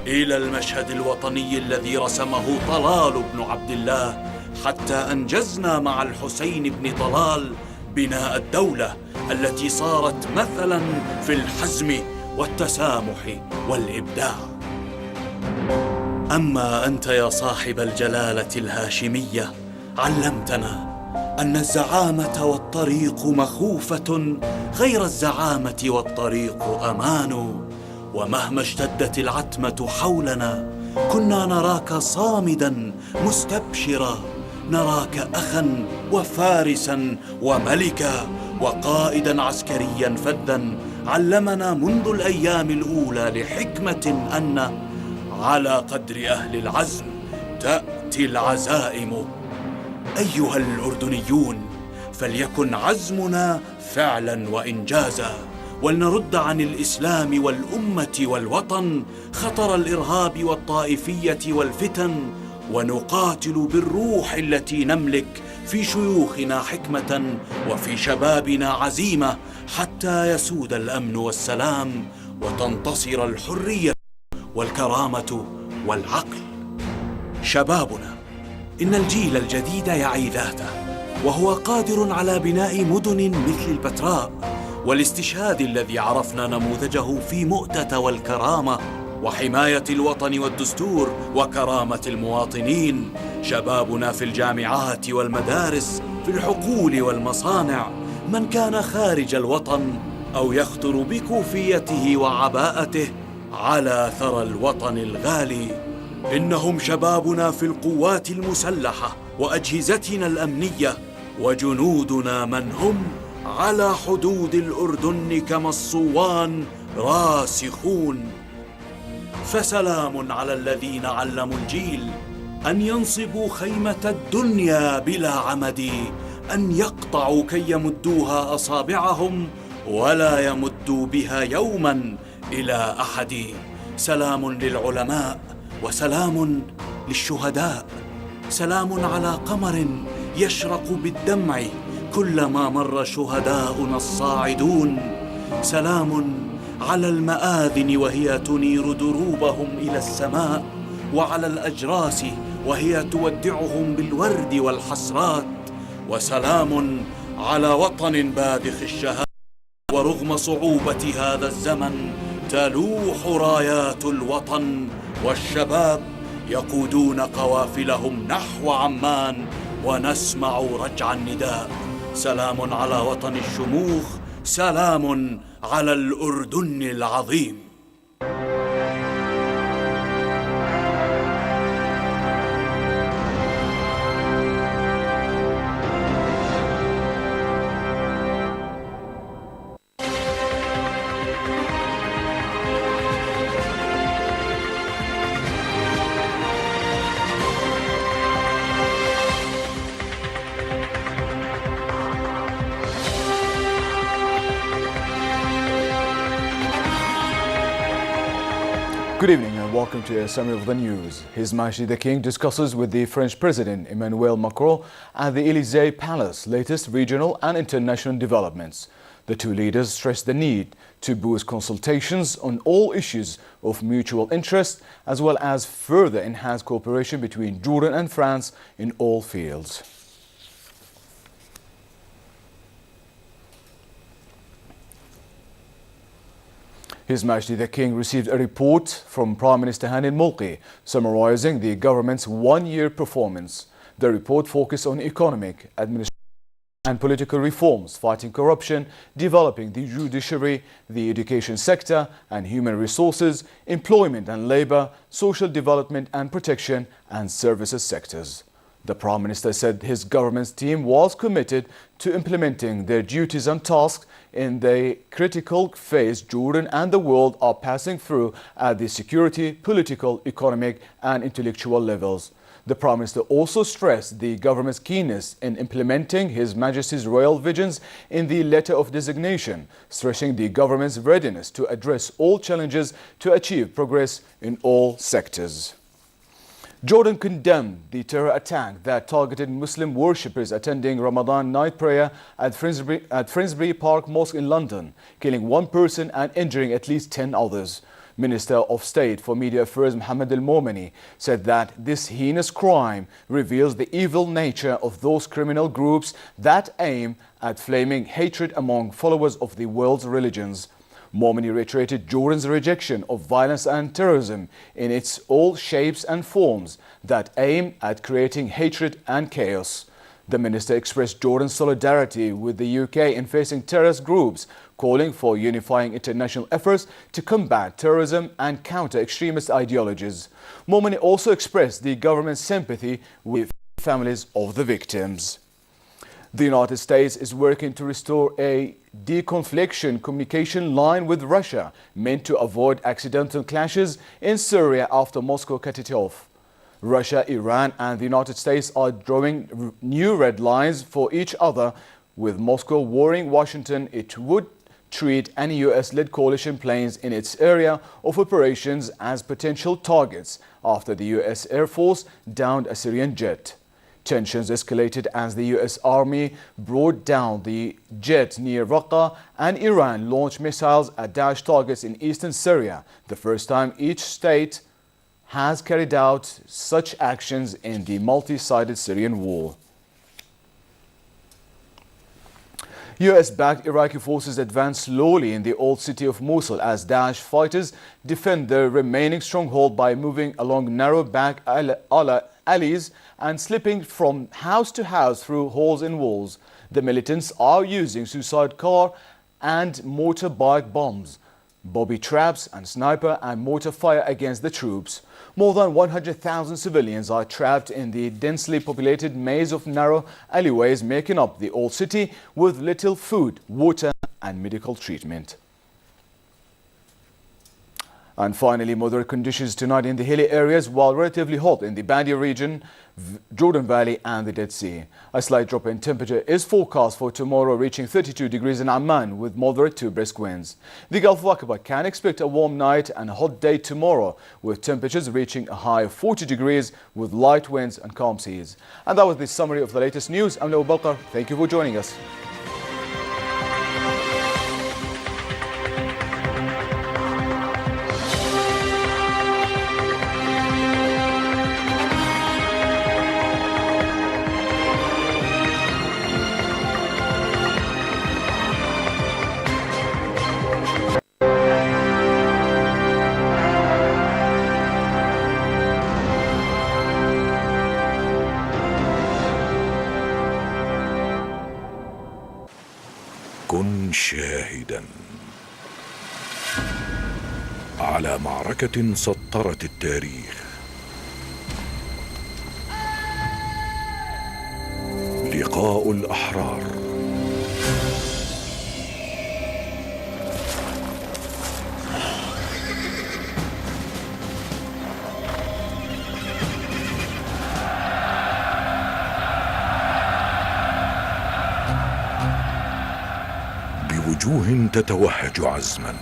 إلى المشهد الوطني الذي رسمه طلال بن عبد الله، حتى أنجزنا مع الحسين بن طلال بناء الدولة التي صارت مثلاً في الحزم والتسامح والإبداع. أما أنت يا صاحب الجلالة الهاشمية، علمتنا أن الزعامة والطريق مخوفة غير الزعامة والطريق أمان. ومهما اشتدت العتمة حولنا كنا نراك صامدا مستبشرا، نراك أخا وفارسا وملكا وقائدا عسكريا فذا. علمنا منذ الأيام الأولى لحكمة أن على قدر أهل العزم تأتي العزائم. أيها الأردنيون، فليكن عزمنا فعلا وإنجازا، ولنرد عن الإسلام والأمة والوطن خطر الإرهاب والطائفية والفتن، ونقاتل بالروح التي نملك في شيوخنا حكمة وفي شبابنا عزيمة، حتى يسود الأمن والسلام وتنتصر الحرية والكرامة والعقل. شبابنا، إن الجيل الجديد يعي ذاته، وهو قادر على بناء مدن مثل البتراء والاستشهاد الذي عرفنا نموذجه في مؤتة والكرامة، وحماية الوطن والدستور وكرامة المواطنين. شبابنا في الجامعات والمدارس، في الحقول والمصانع، من كان خارج الوطن أو يخطر بكوفيته وعباءته على ثرى الوطن الغالي. إنهم شبابنا في القوات المسلحة وأجهزتنا الأمنية، وجنودنا من هم على حدود الأردن كما الصوان راسخون. فسلام على الذين علموا الجيل أن ينصبوا خيمة الدنيا بلا عمد، أن يقطعوا كي يمدوها أصابعهم ولا يمدوا بها يوما إلى أحد. سلام للعلماء وسلام للشهداء، سلام على قمر يشرق بالدمع كلما مر شهداؤنا الصاعدون. سلام على المآذن وهي تنير دروبهم إلى السماء، وعلى الأجراس وهي تودعهم بالورد والحسرات. وسلام على وطن باذخ الشهامة، ورغم صعوبة هذا الزمن تلوح رايات الوطن، والشباب يقودون قوافلهم نحو عمان، ونسمع رجع النداء. سلام على وطن الشموخ، سلام على الأردن العظيم. Good evening and welcome to a summary of the news. His Majesty the King discusses with the French President Emmanuel Macron at the Élysée Palace latest regional and international developments. The two leaders stressed the need to boost consultations on all issues of mutual interest, as well as further enhance cooperation between Jordan and France in all fields. His Majesty the King received a report from Prime Minister Hani al-Mulki summarizing the government's one-year performance. The report focused on economic, administrative and political reforms, fighting corruption, developing the judiciary, the education sector and human resources, employment and labor, social development and protection and services sectors. The Prime Minister said his government's team was committed to implementing their duties and tasks in the critical phase Jordan and the world are passing through at the security, political, economic and intellectual levels. The Prime Minister also stressed the government's keenness in implementing His Majesty's royal visions in the letter of designation, stressing the government's readiness to address all challenges to achieve progress in all sectors. Jordan condemned the terror attack that targeted Muslim worshippers attending Ramadan night prayer at Finsbury Park Mosque in London, killing one person and injuring at least 10 others. Minister of State for Media Affairs Mohammed Al-Momeni said that this heinous crime reveals the evil nature of those criminal groups that aim at flaming hatred among followers of the world's religions. Momeni reiterated Jordan's rejection of violence and terrorism in its all shapes and forms that aim at creating hatred and chaos. The minister expressed Jordan's solidarity with the UK in facing terrorist groups, calling for unifying international efforts to combat terrorism and counter extremist ideologies. Momeni also expressed the government's sympathy with families of the victims. The United States is working to restore a deconfliction communication line with Russia, meant to avoid accidental clashes in Syria after Moscow cut it off. Russia, Iran and the United States are drawing new red lines for each other, with Moscow warning Washington it would treat any US-led coalition planes in its area of operations as potential targets after the US Air Force downed a Syrian jet. Tensions escalated as the US Army brought down the jet near Raqqa and Iran launched missiles at Daesh targets in eastern Syria, the first time each state has carried out such actions in the multi-sided Syrian war. US-backed Iraqi forces advance slowly in the old city of Mosul as Daesh fighters defend their remaining stronghold by moving along narrow back alleys and slipping from house to house through holes in walls. The militants are using suicide car and motorbike bombs, bobby traps and sniper and mortar fire against the troops. More than 100,000 civilians are trapped in the densely populated maze of narrow alleyways making up the old city, with little food, water and medical treatment. And finally, moderate conditions tonight in the hilly areas, while relatively hot in the Bandia region, Jordan Valley and the Dead Sea. A slight drop in temperature is forecast for tomorrow, reaching 32 degrees in Amman with moderate to brisk winds. The Gulf of Aqaba can expect a warm night and a hot day tomorrow, with temperatures reaching a high of 40 degrees with light winds and calm seas. And that was the summary of the latest news. I'm Leo Balkar. Thank you for joining us. كن شاهدا على معركة سطرت التاريخ، لقاء الأحرار. بوجوه تتوهج عزما